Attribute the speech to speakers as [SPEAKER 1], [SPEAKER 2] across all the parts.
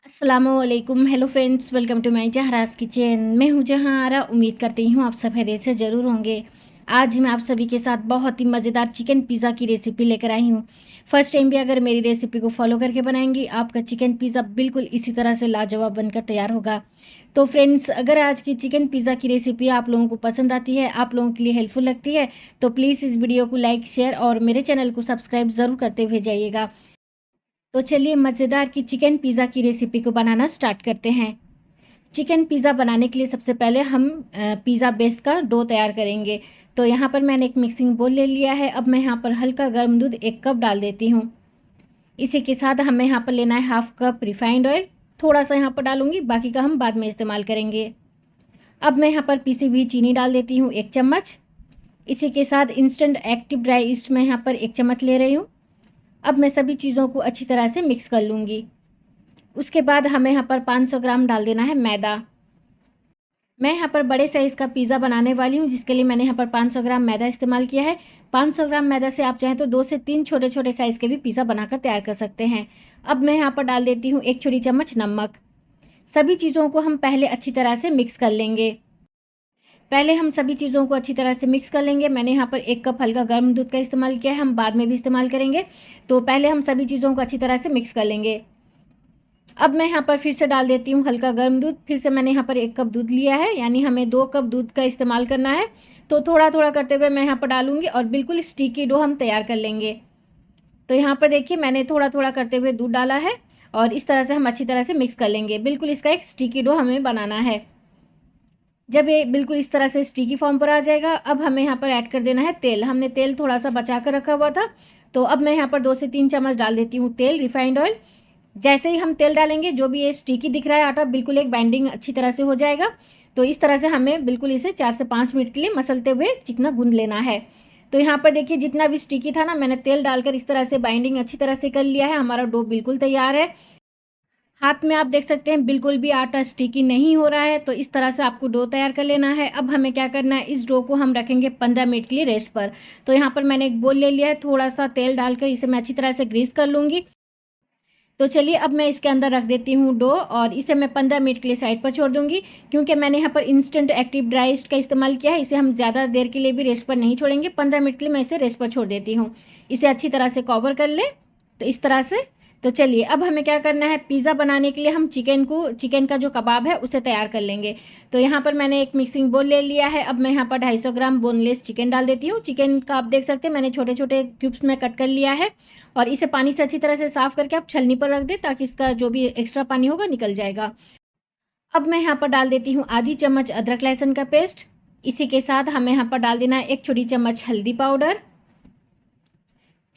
[SPEAKER 1] अस्सलामुअलैकुम। Hello friends, welcome to my Zahra's kitchen. मैं हूं जहारा। उम्मीद करती हूं आप सब खैरियत से ज़रूर होंगे। आज मैं आप सभी के साथ बहुत ही मज़ेदार चिकन पिज़्ज़ा की रेसिपी लेकर आई हूं। फर्स्ट टाइम भी अगर मेरी रेसिपी को फॉलो करके बनाएंगी, आपका चिकन पिज़्ज़ा बिल्कुल इसी तरह से लाजवाब बनकर तैयार होगा। तो फ्रेंड्स, अगर आज की चिकन पिज़्ज़ा की रेसिपी आप लोगों को पसंद आती है, आप लोगों के लिए हेल्पफुल लगती है, तो प्लीज़ इस वीडियो को लाइक, शेयर और मेरे चैनल को सब्सक्राइब ज़रूर करते हुए जाइएगा। तो चलिए मज़ेदार की चिकन पिज़्ज़ा की रेसिपी को बनाना स्टार्ट करते हैं। चिकन पिज़्ज़ा बनाने के लिए सबसे पहले हम पिज़्ज़ा बेस का डो तैयार करेंगे। तो यहाँ पर मैंने एक मिक्सिंग बोल ले लिया है। अब मैं यहाँ पर हल्का गर्म दूध 1 कप डाल देती हूँ। इसी के साथ हमें यहाँ पर लेना है हाफ कप रिफाइंड ऑयल। थोड़ा सा यहाँ पर डालूंगी, बाकी का हम बाद में इस्तेमाल करेंगे। अब मैं यहाँ पर पीसी हुई चीनी डाल देती हूँ 1 चम्मच। इसी के साथ इंस्टेंट एक्टिव ड्राई ईस्ट मैं यहाँ पर 1 चम्मच ले रही हूँ। अब मैं सभी चीज़ों को अच्छी तरह से मिक्स कर लूँगी। उसके बाद हमें यहाँ पर 500 ग्राम डाल देना है मैदा। मैं यहाँ पर बड़े साइज़ का पिज़्ज़ा बनाने वाली हूँ, जिसके लिए मैंने यहाँ पर 500 ग्राम मैदा इस्तेमाल किया है। 500 ग्राम मैदा से आप चाहें तो 2 से 3 छोटे छोटे साइज़ के भी पिज़्ज़ा बनाकर तैयार कर सकते हैं। अब मैं यहाँ पर डाल देती हूँ 1 छोटी चम्मच नमक। सभी चीज़ों को हम पहले अच्छी तरह से मिक्स कर लेंगे। पहले हम सभी चीज़ों को अच्छी तरह से मिक्स कर लेंगे। मैंने यहाँ पर 1 कप हल्का गर्म दूध का इस्तेमाल किया है, हम बाद में भी इस्तेमाल करेंगे। तो पहले हम सभी चीज़ों को अच्छी तरह से मिक्स कर लेंगे। अब मैं यहाँ पर फिर से डाल देती हूँ हल्का गर्म दूध। फिर से मैंने यहाँ पर 1 कप दूध लिया है, यानी हमें 2 कप दूध का इस्तेमाल करना है। तो थोड़ा थोड़ा करते हुए मैं यहाँ पर डालूंगी और बिल्कुल स्टिकी डो हम तैयार कर लेंगे। तो यहाँ पर देखिए, मैंने थोड़ा थोड़ा करते हुए दूध डाला है और इस तरह से हम अच्छी तरह से मिक्स कर लेंगे। बिल्कुल इसका एक स्टिकी डो हमें बनाना है। जब ये बिल्कुल इस तरह से स्टिकी फॉर्म पर आ जाएगा, अब हमें यहाँ पर ऐड कर देना है तेल। हमने तेल थोड़ा सा बचा कर रखा हुआ था, तो अब मैं यहाँ पर 2 से 3 चम्मच डाल देती हूँ तेल, रिफाइंड ऑयल। जैसे ही हम तेल डालेंगे, जो भी ये स्टिकी दिख रहा है आटा, बिल्कुल एक बाइंडिंग अच्छी तरह से हो जाएगा। तो इस तरह से हमें बिल्कुल इसे 4 से 5 मिनट के लिए मसलते हुए चिकना गूंद लेना है। तो यहाँ पर देखिए, जितना भी स्टिकी था ना, मैंने तेल डालकर इस तरह से बाइंडिंग अच्छी तरह से कर लिया है। हमारा डो बिल्कुल तैयार है। हाथ में आप देख सकते हैं बिल्कुल भी आटा स्टिकी नहीं हो रहा है। तो इस तरह से आपको डो तैयार कर लेना है। अब हमें क्या करना है, इस डो को हम रखेंगे 15 मिनट के लिए रेस्ट पर। तो यहाँ पर मैंने एक बोल ले लिया है, थोड़ा सा तेल डालकर इसे मैं अच्छी तरह से ग्रीस कर लूँगी। तो चलिए, अब मैं इसके अंदर रख देती हूँ डो और इसे मैं 15 मिनट के लिए साइड पर छोड़ दूँगी। क्योंकि मैंने यहाँ पर इंस्टेंट एक्टिव ड्राई ईस्ट का इस्तेमाल किया है, इसे हम ज़्यादा देर के लिए भी रेस्ट पर नहीं छोड़ेंगे। 15 मिनट के लिए मैं इसे रेस्ट पर छोड़ देती हूँ। इसे अच्छी तरह से कवर कर लें, तो इस तरह से। तो चलिए, अब हमें क्या करना है, पिज़्ज़ा बनाने के लिए हम चिकन का जो कबाब है उसे तैयार कर लेंगे। तो यहाँ पर मैंने एक मिक्सिंग बोल ले लिया है। अब मैं यहाँ पर 250 ग्राम बोनलेस चिकन डाल देती हूँ। चिकन का आप देख सकते हैं मैंने छोटे छोटे क्यूब्स में कट कर लिया है और इसे पानी से अच्छी तरह से साफ़ करके आप छलनी पर रख दें, ताकि इसका जो भी एक्स्ट्रा पानी होगा निकल जाएगा। अब मैं यहाँ पर डाल देती हूँ आधी चम्मच अदरक लहसुन का पेस्ट। इसी के साथ हमें यहाँ पर डाल देना है 1 छोटी चम्मच हल्दी पाउडर,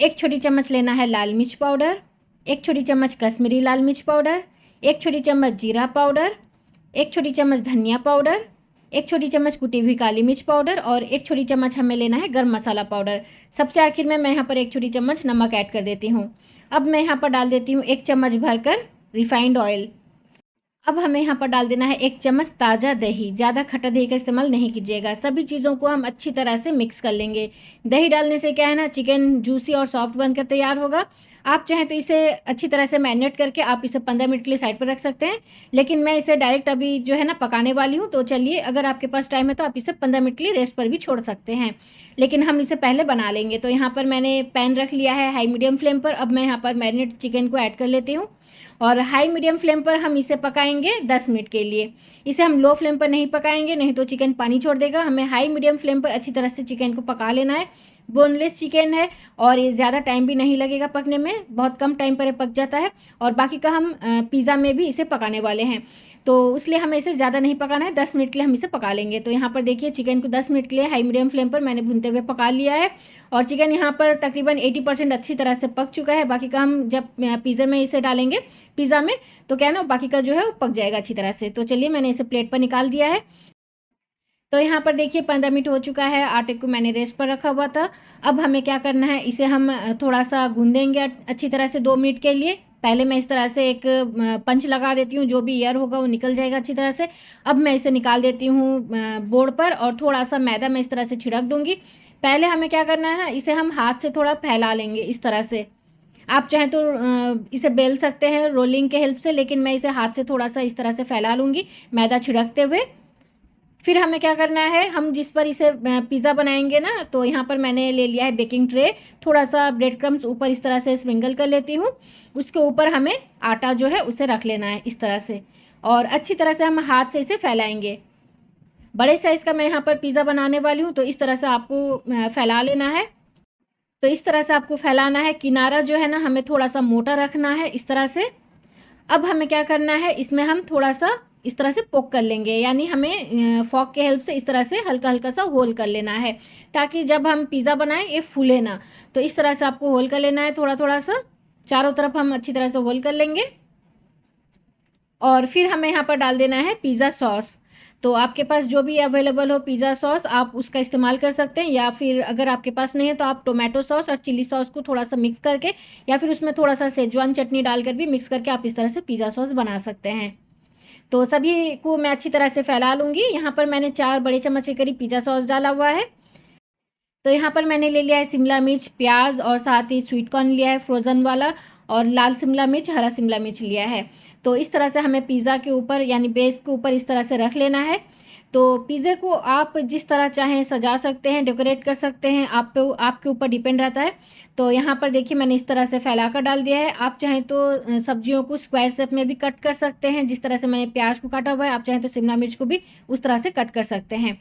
[SPEAKER 1] 1 छोटी चम्मच लेना है लाल मिर्च पाउडर, 1 छोटी चम्मच कश्मीरी लाल मिर्च पाउडर, 1 छोटी चम्मच जीरा पाउडर, 1 छोटी चम्मच धनिया पाउडर, 1 छोटी चम्मच कुटी हुई काली मिर्च पाउडर और 1 छोटी चम्मच हमें लेना है गर्म मसाला पाउडर। सबसे आखिर में मैं यहाँ पर 1 छोटी चम्मच नमक ऐड कर देती हूँ। अब मैं यहाँ पर डाल देती हूँ 1 चम्मच भरकर रिफाइंड ऑयल। अब हमें यहाँ पर डाल देना है 1 चम्मच ताज़ा दही। ज़्यादा खट्टा दही का इस्तेमाल नहीं कीजिएगा। सभी चीज़ों को हम अच्छी तरह से मिक्स कर लेंगे। दही डालने से क्या है ना, चिकन जूसी और सॉफ्ट बनकर तैयार होगा। आप चाहें तो इसे अच्छी तरह से मैरिनेट करके आप इसे 15 मिनट के लिए साइड पर रख सकते हैं, लेकिन मैं इसे डायरेक्ट अभी जो है ना पकाने वाली हूँ। तो चलिए, अगर आपके पास टाइम है तो आप इसे 15 मिनट के लिए रेस्ट पर भी छोड़ सकते हैं, लेकिन हम इसे पहले बना लेंगे। तो यहाँ पर मैंने पैन रख लिया है हाई मीडियम फ्लेम पर। अब मैं यहाँ पर मैरिनेट चिकन को ऐड कर लेती हूँ और हाई मीडियम फ्लेम पर हम इसे पकाएंगे 10 मिनट के लिए। इसे हम लो फ्लेम पर नहीं पकाएंगे, नहीं तो चिकन पानी छोड़ देगा। हमें हाई मीडियम फ्लेम पर अच्छी तरह से चिकन को पका लेना है। बोनलेस चिकन है और ये ज़्यादा टाइम भी नहीं लगेगा पकने में, बहुत कम टाइम पर ये पक जाता है। और बाकी का हम पिज़्ज़ा में भी इसे पकाने वाले हैं, तो इसलिए हमें इसे ज़्यादा नहीं पकाना है। 10 मिनट के लिए हम इसे पका लेंगे। तो यहाँ पर देखिए, चिकन को 10 मिनट के लिए हाई मीडियम फ्लेम पर मैंने भूनते हुए पका लिया है और चिकन यहाँ पर तकरीबन 80% अच्छी तरह से पक चुका है। बाकी का हम जब पिज़्ज़ा में इसे डालेंगे, पिज़्ज़ा में, तो क्या है ना, बाकी का जो है वो पक जाएगा अच्छी तरह से। तो चलिए, मैंने इसे प्लेट पर निकाल दिया है। तो यहाँ पर देखिए 15 मिनट हो चुका है। आटे को मैंने रेस्ट पर रखा हुआ था। अब हमें क्या करना है, इसे हम थोड़ा सा गूंदेंगे अच्छी तरह से 2 मिनट के लिए। पहले मैं इस तरह से एक पंच लगा देती हूँ, जो भी एयर होगा वो निकल जाएगा अच्छी तरह से। अब मैं इसे निकाल देती हूँ बोर्ड पर और थोड़ा सा मैदा मैं इस तरह से छिड़क दूँगी। पहले हमें क्या करना है ना, इसे हम हाथ से थोड़ा फैला लेंगे इस तरह से। आप चाहें तो इसे बेल सकते हैं रोलिंग के हेल्प से, लेकिन मैं इसे हाथ से थोड़ा सा इस तरह से फैला लूँगी मैदा छिड़कते हुए। फिर हमें क्या करना है, हम जिस पर इसे पिज़्ज़ा बनाएंगे ना, तो यहाँ पर मैंने ले लिया है बेकिंग ट्रे। थोड़ा सा ब्रेड क्रम्स ऊपर इस तरह से स्प्रिंकल कर लेती हूँ। उसके ऊपर हमें आटा जो है उसे रख लेना है इस तरह से, और अच्छी तरह से हम हाथ से इसे फैलाएंगे। बड़े साइज़ का मैं यहाँ पर पिज़्ज़ा बनाने वाली हूँ, तो इस तरह से आपको फैला लेना है। तो इस तरह से आपको फैलाना है। किनारा जो है ना हमें थोड़ा सा मोटा रखना है इस तरह से। अब हमें क्या करना है, इसमें हम थोड़ा सा इस तरह से पोक कर लेंगे, यानी हमें फॉक के हेल्प से इस तरह से हल्का हल्का सा होल कर लेना है, ताकि जब हम पिज़्ज़ा बनाएं ये फूले ना। तो इस तरह से आपको होल कर लेना है थोड़ा थोड़ा सा, चारों तरफ हम अच्छी तरह से होल कर लेंगे। और फिर हमें यहाँ पर डाल देना है पिज़्ज़ा सॉस। तो आपके पास जो भी अवेलेबल हो पिज़्ज़ा सॉस आप उसका इस्तेमाल कर सकते हैं, या फिर अगर आपके पास नहीं है तो आप टोमेटो सॉस और चिली सॉस को थोड़ा सा मिक्स करके, या फिर उसमें थोड़ा सा सेजवान चटनी डालकर भी मिक्स करके आप इस तरह से पिज़्ज़ा सॉस बना सकते हैं। तो सभी को मैं अच्छी तरह से फैला लूँगी। यहाँ पर मैंने 4 बड़े चम्मच के करीब पिज़्ज़ा सॉस डाला हुआ है। तो यहाँ पर मैंने ले लिया है शिमला मिर्च, प्याज और साथ ही स्वीट कॉर्न लिया है फ्रोज़न वाला, और लाल शिमला मिर्च, हरा शिमला मिर्च लिया है। तो इस तरह से हमें पिज़्ज़ा के ऊपर यानी बेस के ऊपर इस तरह से रख लेना है। तो पिज़्ज़े को आप जिस तरह चाहें सजा सकते हैं, डेकोरेट कर सकते हैं, आपके ऊपर डिपेंड रहता है। तो यहाँ पर देखिए मैंने इस तरह से फैला कर डाल दिया है। आप चाहें तो सब्जियों को स्क्वायर शेप में भी कट कर सकते हैं, जिस तरह से मैंने प्याज को काटा हुआ है। आप चाहें तो शिमला मिर्च को भी उस तरह से कट कर सकते हैं।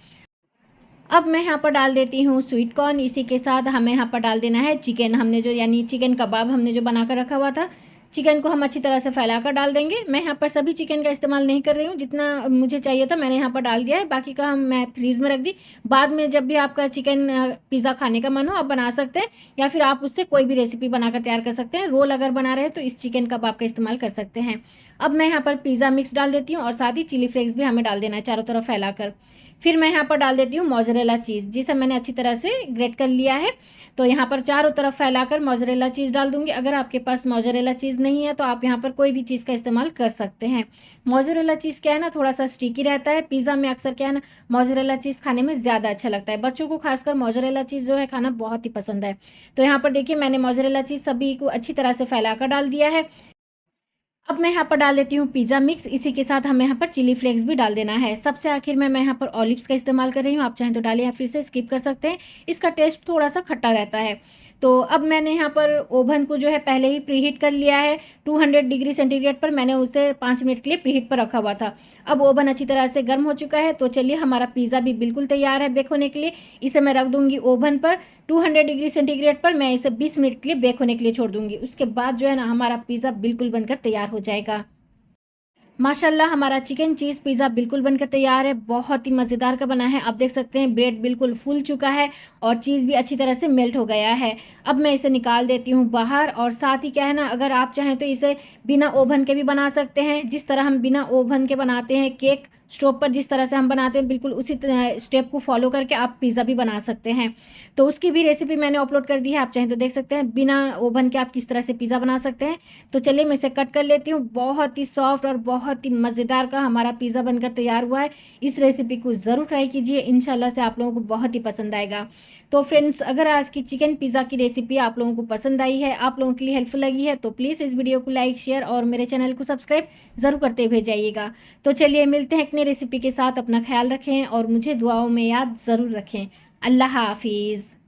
[SPEAKER 1] अब मैं यहाँ पर डाल देती हूँ स्वीट कॉर्न। इसी के साथ हमें यहाँ पर डाल देना है चिकन, हमने जो यानी चिकन कबाब हमने जो बना कर रखा हुआ था। चिकन को हम अच्छी तरह से फैला कर डाल देंगे। मैं यहाँ पर सभी चिकन का इस्तेमाल नहीं कर रही हूँ, जितना मुझे चाहिए था मैंने यहाँ पर डाल दिया है, बाकी का मैं फ्रीज़ में रख दी। बाद में जब भी आपका चिकन पिज़्ज़ा खाने का मन हो आप बना सकते हैं, या फिर आप उससे कोई भी रेसिपी बनाकर तैयार कर सकते हैं। रोल अगर बना रहे हैं तो इस चिकन कबाब का इस्तेमाल कर सकते हैं। अब मैं यहाँ पर पिज़्ज़ा मिक्स डाल देती हूँ, और साथ ही चिली फ्लेक्स भी हमें डाल देना है चारों तरफ फैला कर। फिर मैं यहाँ पर डाल देती हूँ मोज़रेला चीज़, जिसे मैंने अच्छी तरह से ग्रेट कर लिया है। तो यहाँ पर चारों तरफ फैलाकर मोज़रेला चीज़ डाल दूँगी। अगर आपके पास मोज़रेला चीज़ नहीं है तो आप यहाँ पर कोई भी चीज़ का इस्तेमाल कर सकते हैं। मोज़रेला चीज़ क्या है ना, थोड़ा सा स्टिकी रहता है। पिज़्ज़ा में अक्सर क्या है ना, मोज़रेला चीज़ खाने में ज़्यादा अच्छा लगता है। बच्चों को खासकर मोज़रेला चीज़ जो है खाना बहुत ही पसंद है। तो यहाँ पर देखिए मैंने मोज़रेला चीज़ सभी को अच्छी तरह से फैलाकर डाल दिया है। अब मैं यहाँ पर डाल देती हूँ पिज़्ज़ा मिक्स। इसी के साथ हमें यहाँ पर चिली फ्लेक्स भी डाल देना है। सबसे आखिर में मैं यहाँ पर ऑलिव्स का इस्तेमाल कर रही हूँ, आप चाहें तो डालिए या फिर से स्किप कर सकते हैं। इसका टेस्ट थोड़ा सा खट्टा रहता है। तो अब मैंने यहाँ पर ओवन को जो है पहले ही प्रीहीट कर लिया है। 200 डिग्री सेंटीग्रेड पर मैंने उसे 5 मिनट के लिए प्रीहीट पर रखा हुआ था। अब ओवन अच्छी तरह से गर्म हो चुका है। तो चलिए हमारा पिज़्ज़ा भी बिल्कुल तैयार है बेक होने के लिए। इसे मैं रख दूँगी ओवन पर 200 डिग्री सेंटीग्रेड पर। मैं इसे 20 मिनट के लिए बेक होने के लिए छोड़ दूँगी। उसके बाद जो है ना हमारा पिज़्ज़ा बिल्कुल बनकर तैयार हो जाएगा। माशाल्लाह हमारा चिकन चीज़ पिज़्ज़ा बिल्कुल बनकर तैयार है। बहुत ही मज़ेदार का बना है। आप देख सकते हैं ब्रेड बिल्कुल फूल चुका है और चीज़ भी अच्छी तरह से मेल्ट हो गया है। अब मैं इसे निकाल देती हूँ बाहर। और साथ ही क्या है ना, अगर आप चाहें तो इसे बिना ओवन के भी बना सकते हैं। जिस तरह हम बिना ओवन के बनाते हैं केक, स्टोव पर जिस तरह से हम बनाते हैं बिल्कुल उसी स्टेप को फॉलो करके आप पिज़्ज़ा भी बना सकते हैं। तो उसकी भी रेसिपी मैंने अपलोड कर दी है, आप चाहें तो देख सकते हैं। बिना ओवन के आप किस तरह से पिज़्ज़ा बना सकते हैं। तो चलिए मैं इसे कट कर लेती हूँ। बहुत ही सॉफ्ट और बहुत ही मज़ेदार का हमारा पिज़्ज़ा बनकर तैयार हुआ है। इस रेसिपी को ज़रूर ट्राई कीजिए, इंशाल्लाह से आप लोगों को बहुत ही पसंद आएगा। तो फ्रेंड्स, अगर आज की चिकन पिज़्ज़ा की रेसिपी आप लोगों को पसंद आई है, आप लोगों के लिए हेल्पफुल लगी है, तो प्लीज़ इस वीडियो को लाइक, शेयर और मेरे चैनल को सब्सक्राइब ज़रूर करते हुए जाइएगा। तो चलिए मिलते हैं एक नई रेसिपी के साथ। अपना ख्याल रखें और मुझे दुआओं में याद ज़रूर रखें। अल्लाह हाफिज़।